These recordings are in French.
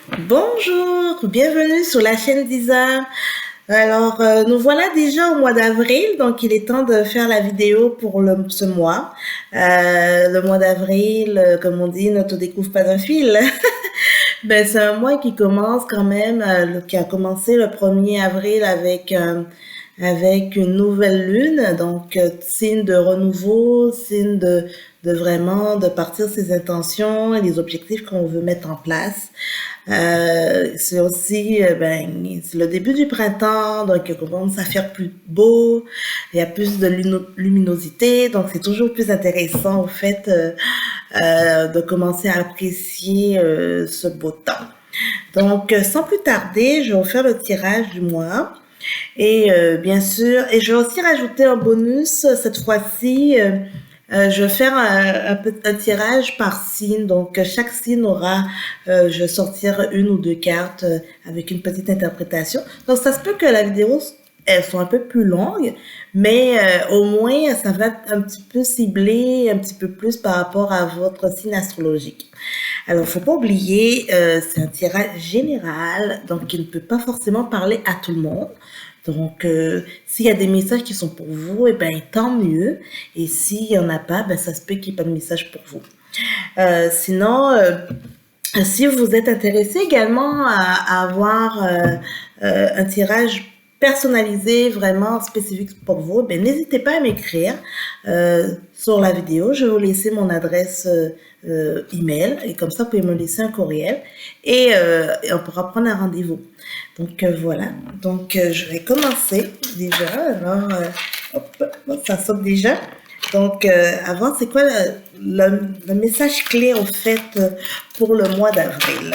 Bonjour, bienvenue sur la chaîne d'Isa. Alors, nous voilà déjà au mois d'avril, donc il est temps de faire la vidéo pour ce mois. Le mois d'avril, comme on dit, ne te découvre pas d'un fil. Ben, c'est un mois qui commence quand même, qui a commencé le 1er avril avec une nouvelle lune, donc signe de renouveau, signe de vraiment de partir ses intentions et les objectifs qu'on veut mettre en place. C'est aussi c'est le début du printemps, donc il commence à faire plus beau, il y a plus de luminosité, donc c'est toujours plus intéressant au fait de commencer à apprécier ce beau temps. Donc sans plus tarder, je vais vous faire le tirage du mois. Et bien sûr, et je vais aussi rajouter un bonus cette fois-ci. Je vais faire un tirage par signe. Donc, chaque signe aura, je vais sortir une ou deux cartes avec une petite interprétation. Donc, ça se peut que la vidéo, elles sont un peu plus longues, mais au moins, ça va être un petit peu ciblé, un petit peu plus par rapport à votre signe astrologique. Alors, faut pas oublier, c'est un tirage général, donc il ne peut pas forcément parler à tout le monde. Donc, s'il y a des messages qui sont pour vous, eh ben, tant mieux. Et s'il y en a pas, ben, ça se peut qu'il n'y ait pas de message pour vous. Sinon, si vous êtes intéressé également à avoir un tirage personnalisé, vraiment spécifique pour vous, ben, n'hésitez pas à m'écrire sur la vidéo. Je vais vous laisser mon adresse email et comme ça, vous pouvez me laisser un courriel et on pourra prendre un rendez-vous. Donc voilà, donc je vais commencer déjà. Alors, hop, ça saute déjà. Donc avant, c'est quoi le message clé en fait pour le mois d'avril?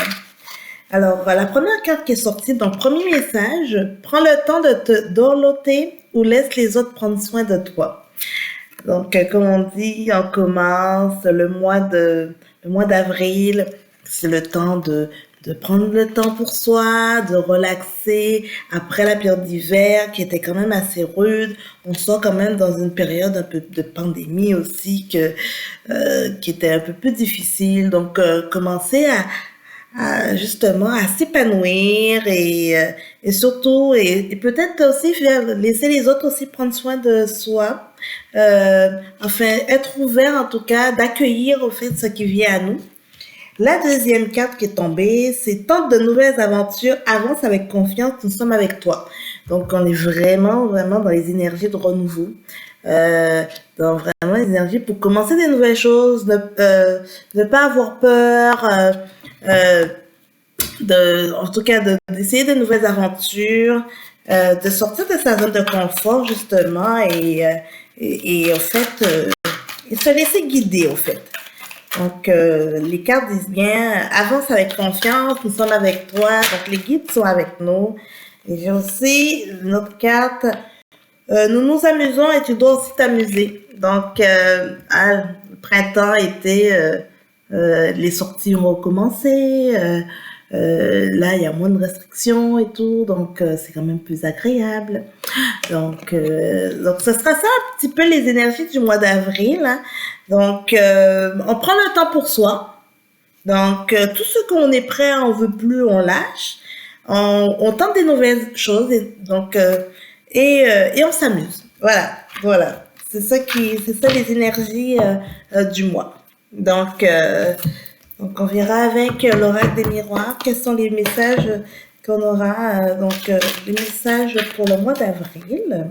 Alors, la première carte qui est sortie, donc premier message, prends le temps de te dorloter ou laisse les autres prendre soin de toi. Donc, comme on dit, on commence le mois d'avril, c'est le temps de prendre le temps pour soi, de relaxer après la période d'hiver qui était quand même assez rude. On sort quand même dans une période un peu de pandémie aussi qui était un peu plus difficile. Donc, commencer justement à s'épanouir et surtout et peut-être aussi laisser les autres aussi prendre soin de soi. Enfin, être ouvert en tout cas, d'accueillir au fait ce qui vient à nous. La deuxième carte qui est tombée, c'est tente de nouvelles aventures, avance avec confiance, nous sommes avec toi. Donc on est vraiment, vraiment dans les énergies de renouveau. Dans vraiment les énergies pour commencer des nouvelles choses, ne pas avoir peur, en tout cas d'essayer de nouvelles aventures, de sortir de sa zone de confort justement et au fait, et se laisser guider au fait. Donc, les cartes disent bien, avance avec confiance, nous sommes avec toi, donc les guides sont avec nous. Et j'ai aussi une autre carte, nous nous amusons et tu dois aussi t'amuser. Donc, le printemps, été, les sorties vont commencer, là, il y a moins de restrictions et tout, donc c'est quand même plus agréable. Donc, ce sera ça un petit peu les énergies du mois d'avril. Hein. Donc, on prend le temps pour soi. Donc, tout ce qu'on est prêt, on veut plus, on lâche. On tente des nouvelles choses et on s'amuse. Voilà, voilà. C'est ça les énergies du mois. Donc, on verra avec l'oracle des miroirs quels sont les messages qu'on aura. Les messages pour le mois d'avril.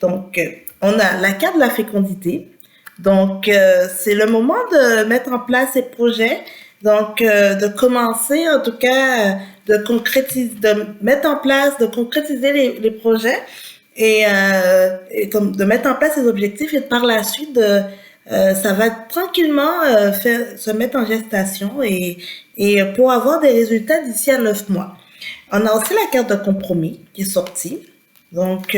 Donc, on a la carte de la fécondité. Donc, c'est le moment de mettre en place ces projets. Donc, de commencer, en tout cas, de mettre en place, de concrétiser les projets et comme de mettre en place les objectifs et par la suite, ça va tranquillement se mettre en gestation et pour avoir des résultats d'ici à 9 mois. On a aussi la carte de compromis qui est sortie. Donc,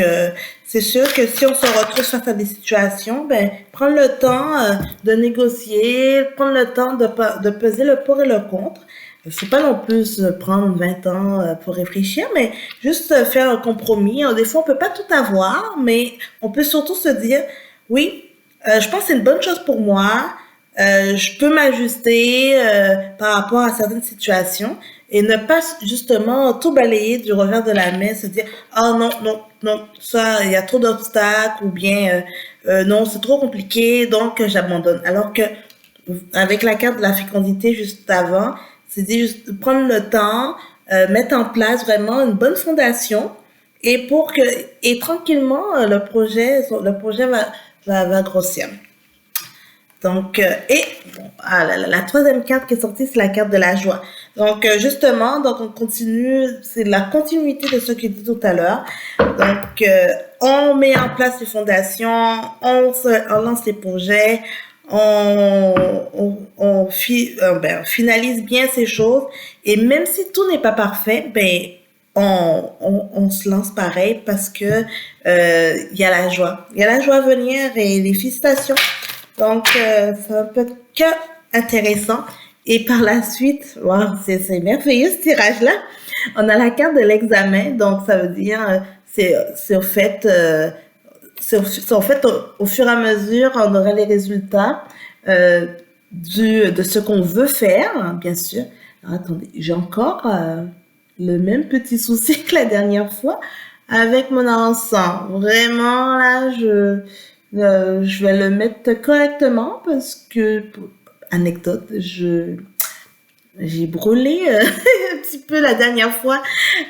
c'est sûr que si on se retrouve face à des situations, ben, prendre le temps de négocier, prendre le temps de peser le pour et le contre. Il ne faut pas non plus prendre 20 ans pour réfléchir, mais juste faire un compromis. Des fois, on peut pas tout avoir, mais on peut surtout se dire, oui, je pense que c'est une bonne chose pour moi. je peux m'ajuster par rapport à certaines situations et ne pas justement tout balayer du revers de la main, se dire ah non non non ça il y a trop d'obstacles ou bien non c'est trop compliqué donc j'abandonne. Alors que avec la carte de la fécondité juste avant, c'est dit juste prendre le temps, mettre en place vraiment une bonne fondation et pour que et tranquillement le projet va grossir. Donc, et bon, la troisième carte qui est sortie, c'est la carte de la joie. Donc, justement, donc on continue, c'est la continuité de ce que j'ai dit tout à l'heure. Donc, on met en place les fondations, on lance les projets, on finalise bien ces choses. Et même si tout n'est pas parfait, ben, on se lance pareil parce que il y a la joie. Il y a la joie à venir et les félicitations. Donc, c'est un peu que intéressant. Et par la suite, wow, c'est merveilleux ce tirage-là. On a la carte de l'examen. Donc, ça veut dire, c'est au fait, c'est au fait au fur et à mesure, on aura les résultats de ce qu'on veut faire, hein, bien sûr. Alors, attendez, j'ai encore le même petit souci que la dernière fois avec mon encens. Vraiment, là, je vais le mettre correctement parce que, anecdote, j'ai brûlé un petit peu la dernière fois,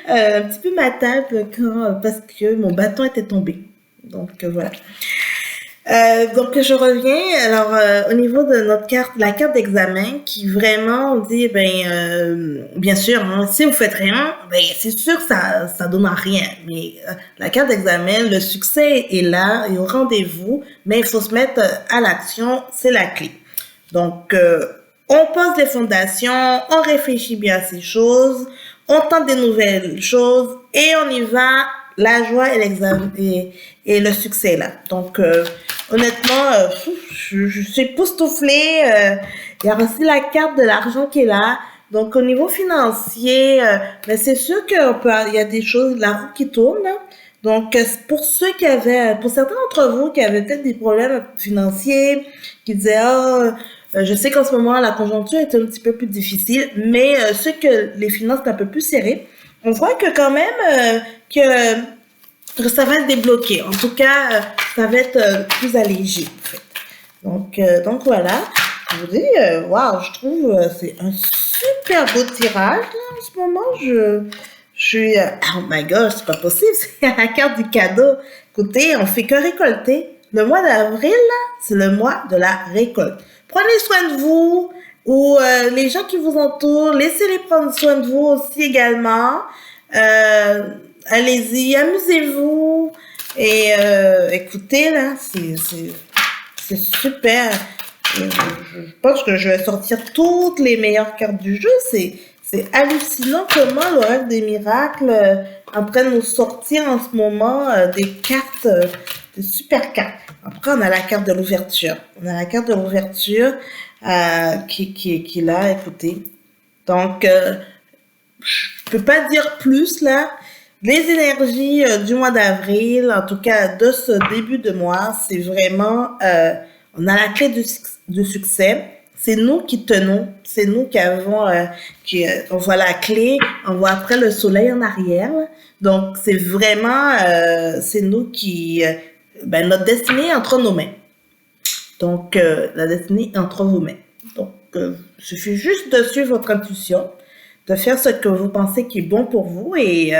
un petit peu ma table parce que mon bâton était tombé. Donc voilà. Donc je reviens alors au niveau de notre carte, la carte d'examen qui vraiment on dit bien sûr hein, si vous faites rien ben c'est sûr que ça donne à rien mais la carte d'examen le succès est là et au rendez-vous mais il faut se mettre à l'action, c'est la clé. Donc on pose les fondations, on réfléchit bien à ces choses, on tente des nouvelles choses et on y va, la joie et l'examen et le succès là. Donc honnêtement, je suis époustouflée. Il y a aussi la carte de l'argent qui est là. Donc au niveau financier, mais c'est sûr qu'il y a des choses, la roue qui tourne. Là. Donc pour pour certains d'entre vous qui avaient peut-être des problèmes financiers, qui disaient je sais qu'en ce moment la conjoncture est un petit peu plus difficile, mais ceux que les finances sont un peu plus serrées, on voit que quand même que ça va se débloquer. En tout cas, ça va être plus allégé, en fait. Donc voilà. Je vous dis, waouh, je trouve c'est un super beau tirage, là, en ce moment. Je suis, oh my gosh, c'est pas possible, c'est la carte du cadeau. Écoutez, on fait que récolter. Le mois d'avril, là, c'est le mois de la récolte. Prenez soin de vous, ou les gens qui vous entourent, laissez-les prendre soin de vous aussi également. Allez-y, amusez-vous et écoutez là, c'est super. Je pense que je vais sortir toutes les meilleures cartes du jeu. C'est hallucinant comment l'Oracle des miracles en train de nous sortir en ce moment des cartes, des super cartes. Après, on a la carte de l'ouverture. On a la carte de l'ouverture qui est là, écoutez. Donc, je peux pas dire plus là. Les énergies du mois d'avril, en tout cas de ce début de mois, c'est vraiment, on a la clé du succès. C'est nous qui tenons, c'est nous qui avons, on voit la clé, on voit après le soleil en arrière. Donc c'est vraiment, c'est nous qui, notre destinée est entre nos mains. Donc la destinée est entre vos mains. Donc il suffit juste de suivre votre intuition, de faire ce que vous pensez qui est bon pour vous et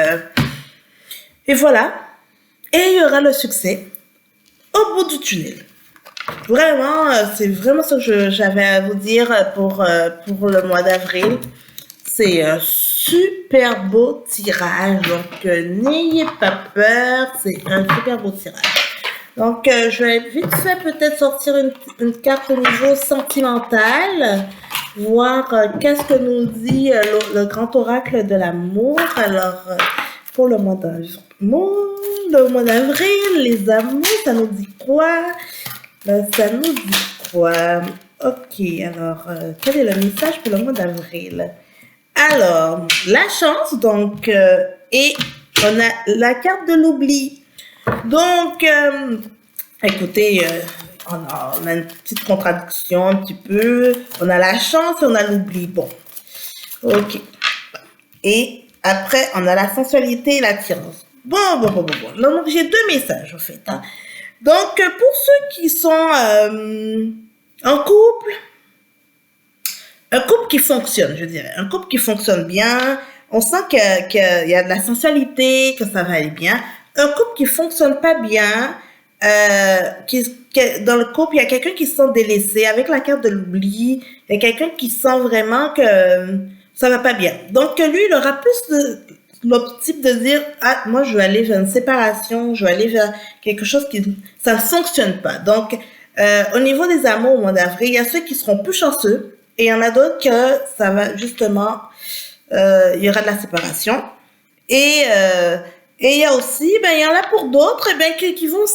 voilà. Et il y aura le succès au bout du tunnel. Vraiment, c'est vraiment ce que j'avais à vous dire pour le mois d'avril. C'est un super beau tirage. Donc, n'ayez pas peur. C'est un super beau tirage. Donc, je vais vite fait peut-être sortir une carte au niveau sentimental. Voir qu'est-ce que nous dit le grand oracle de l'amour. Alors, pour le mois d'avril, les amours, ça nous dit quoi? Ça nous dit quoi? Ok, alors, quel est le message pour le mois d'avril? Alors, la chance, donc, et on a la carte de l'oubli. Donc, écoutez, on a une petite contradiction un petit peu. On a la chance et on a l'oubli. Bon, ok. Et après, on a la sensualité et l'attirance. Bon. Donc, j'ai deux messages, en fait. Hein. Donc, pour ceux qui sont en couple, un couple qui fonctionne, je dirais. Un couple qui fonctionne bien. On sent qu'il y a de la sensualité, que ça va aller bien. Un couple qui fonctionne pas bien, dans le couple, il y a quelqu'un qui se sent délaissé. Avec la carte de l'oubli, il y a quelqu'un qui sent vraiment que ça va pas bien. Donc, lui, il aura plus l'optique de dire, ah, moi, je vais aller vers une séparation, je vais aller vers quelque chose ça ne fonctionne pas. Donc, au niveau des amours au mois d'avril, il y a ceux qui seront plus chanceux et il y en a d'autres que ça va justement, il y aura de la séparation. Et il y a aussi, il y en a pour d'autres, qui vont,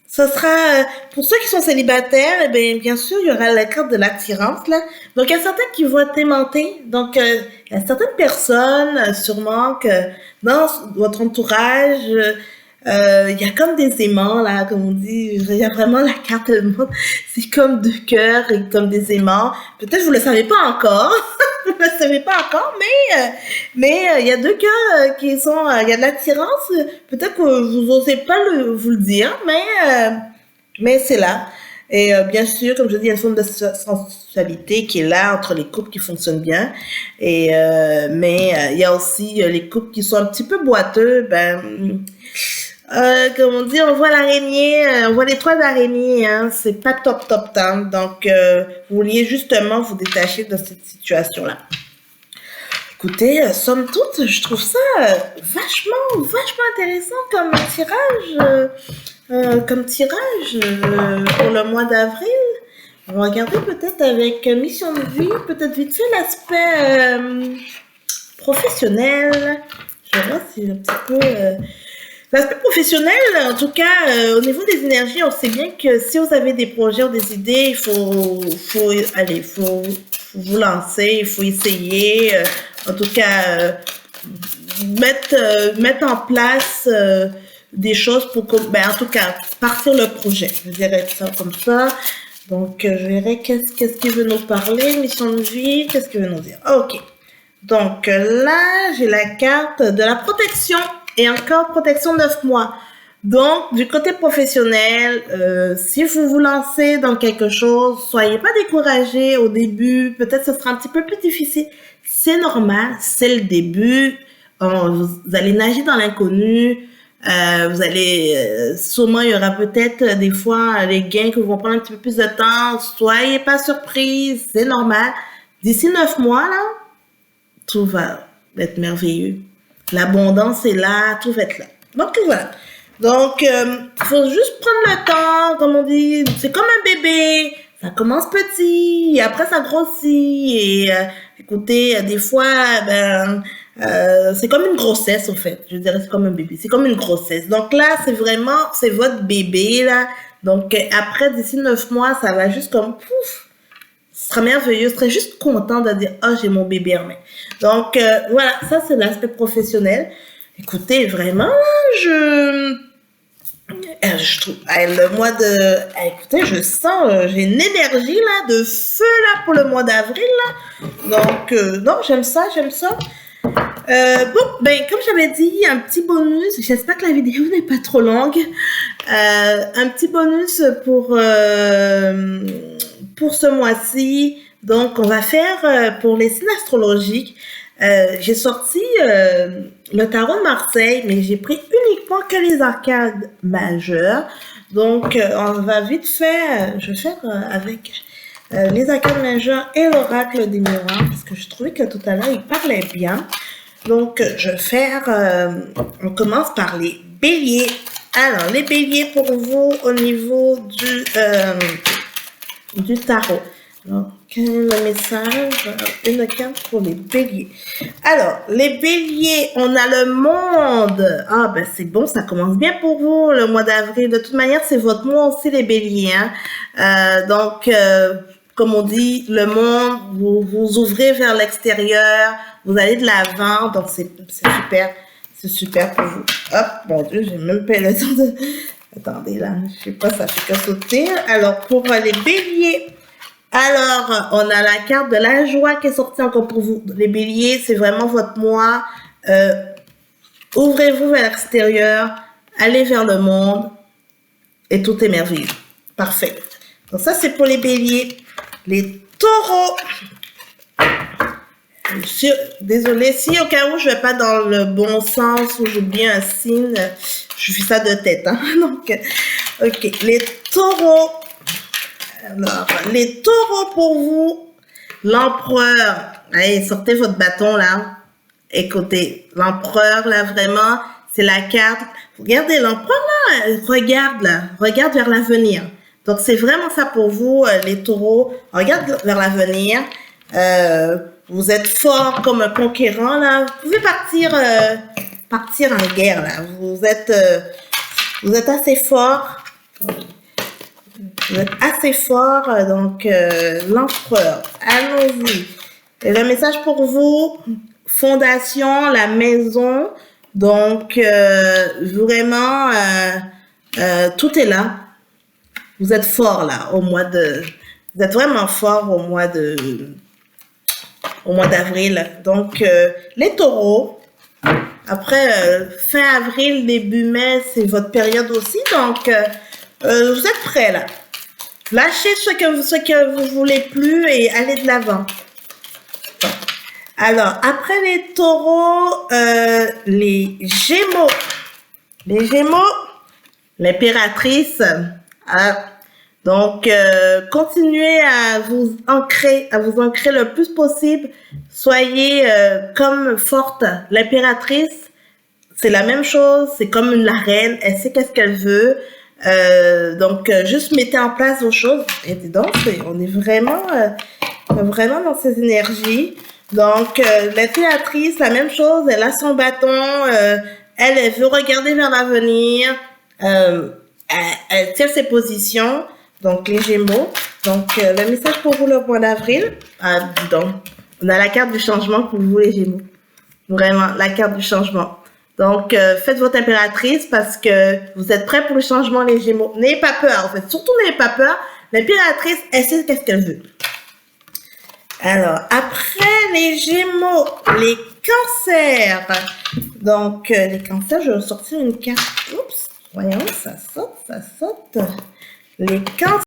ça sera, pour ceux qui sont célibataires, bien sûr, il y aura la carte de l'attirance, là. Donc, il y a certains qui vont être aimantés. Donc, il y a certaines personnes, sûrement, que dans votre entourage, il y a comme des aimants, là, comme on dit. Il y a vraiment la carte de monde. C'est comme deux cœurs et comme des aimants. Peut-être que vous le savez pas encore. Vous ne le savez pas encore, mais il y a deux cœurs qui sont, il y a de l'attirance. Peut-être que vous osez pas vous le dire, mais c'est là. Et bien sûr, comme je dis, il y a une forme de sensualité qui est là entre les couples qui fonctionnent bien. Et mais il y a aussi les couples qui sont un petit peu boiteux. Comme on dit, on voit l'araignée, on voit les toiles d'araignée, hein, c'est pas top. Donc, vous vouliez justement vous détacher de cette situation-là. Écoutez, somme toute, je trouve ça vachement intéressant comme tirage pour le mois d'avril. On va regarder peut-être avec mission de vie, peut-être vite fait l'aspect professionnel. Je vais voir si un petit peu... L'aspect professionnel, en tout cas, au niveau des énergies, on sait bien que si vous avez des projets ou des idées, il faut vous lancer, il faut essayer, en tout cas, mettre en place des choses pour que, en tout cas, partir le projet. Je dirais ça comme ça. Donc, je verrai qu'est-ce qu'il veut nous parler, mission de vie, qu'est-ce qu'il veut nous dire. Ok. Donc, là, j'ai la carte de la protection. Et encore protection 9 mois. Donc, du côté professionnel, si vous vous lancez dans quelque chose, soyez pas découragés au début. Peut-être que ce sera un petit peu plus difficile. C'est normal, c'est le début. Vous allez nager dans l'inconnu. Vous allez, sûrement, il y aura peut-être des fois les gains qui vont prendre un petit peu plus de temps. Soyez pas surprise, c'est normal. D'ici 9 mois, là, tout va être merveilleux. L'abondance est là, tout va être là. Donc, voilà. Donc, faut juste prendre le temps, comme on dit, c'est comme un bébé. Ça commence petit, et après ça grossit. Et écoutez, des fois, c'est comme une grossesse, au fait. Je dirais, c'est comme un bébé. C'est comme une grossesse. Donc là, c'est votre bébé, là. Donc, après, d'ici 9 mois, ça va juste comme, pouf. Ce sera merveilleux, je serais juste content de dire « Oh, j'ai mon bébé en main ». Donc, voilà, ça, c'est l'aspect professionnel. Écoutez, vraiment, je trouve, le mois de... écoutez, je sens, j'ai une énergie, là, de feu, là, pour le mois d'avril, là. Donc, non, j'aime ça. Comme j'avais dit, un petit bonus, j'espère que la vidéo n'est pas trop longue. Un petit bonus pour ce mois-ci. Donc, on va faire pour les signes astrologiques. J'ai sorti le tarot de Marseille, mais j'ai pris uniquement que les arcades majeures. Donc, on va vite faire, je vais faire avec les arcades majeures et l'oracle des miroirs, parce que je trouvais que tout à l'heure, il parlait bien. Donc, je vais faire, on commence par les béliers. Alors, les béliers pour vous au niveau du tarot. Donc, quel est le message? Une carte pour les béliers. Alors, les béliers, on a le monde. Ah, c'est bon, ça commence bien pour vous, le mois d'avril. De toute manière, c'est votre mois aussi, les béliers. Hein? Donc, comme on dit, le monde, vous ouvrez vers l'extérieur, vous allez de l'avant, donc c'est super. C'est super pour vous. Hop, mon Dieu, j'ai même pas le temps de... Attendez, là, je sais pas, ça fait que sauter. Alors, pour les béliers, alors, on a la carte de la joie qui est sortie encore pour vous. Les béliers, c'est vraiment votre mois. Ouvrez-vous vers l'extérieur, allez vers le monde et tout est merveilleux. Parfait. Donc ça, c'est pour les béliers. Les taureaux. Désolée, si au cas où je vais pas dans le bon sens ou j'oublie un signe, je fais ça de tête. Hein? Donc, ok. Les taureaux. Alors, les taureaux pour vous. L'empereur. Allez, sortez votre bâton là. Écoutez, l'empereur là, vraiment, c'est la carte. Regardez, l'empereur là, regarde vers l'avenir. Donc, c'est vraiment ça pour vous, les taureaux. Regarde vers l'avenir. Vous êtes fort comme un conquérant, là. Vous pouvez partir en guerre, là. Vous êtes assez fort. Vous êtes assez fort, donc, l'empereur. Allons-y. Et le message pour vous, fondation, la maison. Donc, vraiment, tout est là. Vous êtes fort, là, vous êtes vraiment fort au mois d'avril. Donc, les taureaux, après, fin avril, début mai, c'est votre période aussi. Donc, vous êtes prêts, là. Lâchez ce que vous voulez plus et allez de l'avant. Alors, après les taureaux, les gémeaux. Les gémeaux, l'impératrice. Donc, continuez à vous ancrer le plus possible. Soyez comme forte. L'impératrice, c'est la même chose. C'est comme la reine. Elle sait qu'est-ce qu'elle veut. Donc, juste mettez en place vos choses. Et dis donc, on est vraiment dans ces énergies. Donc, l'impératrice, la même chose. Elle a son bâton. Elle veut regarder vers l'avenir. Elle tient ses positions. Donc, les Gémeaux. Donc, le message pour vous le mois d'avril. Donc, on a la carte du changement pour vous, les Gémeaux. Vraiment, la carte du changement. Donc, faites votre impératrice parce que vous êtes prêts pour le changement, les Gémeaux. N'ayez pas peur, en fait. Surtout, n'ayez pas peur. L'impératrice, elle sait qu'est-ce qu'elle veut. Alors, après les Gémeaux, les Cancers. Donc, les Cancers, je vais sortir une carte. Oups, voyons, ça saute. Les Cancers.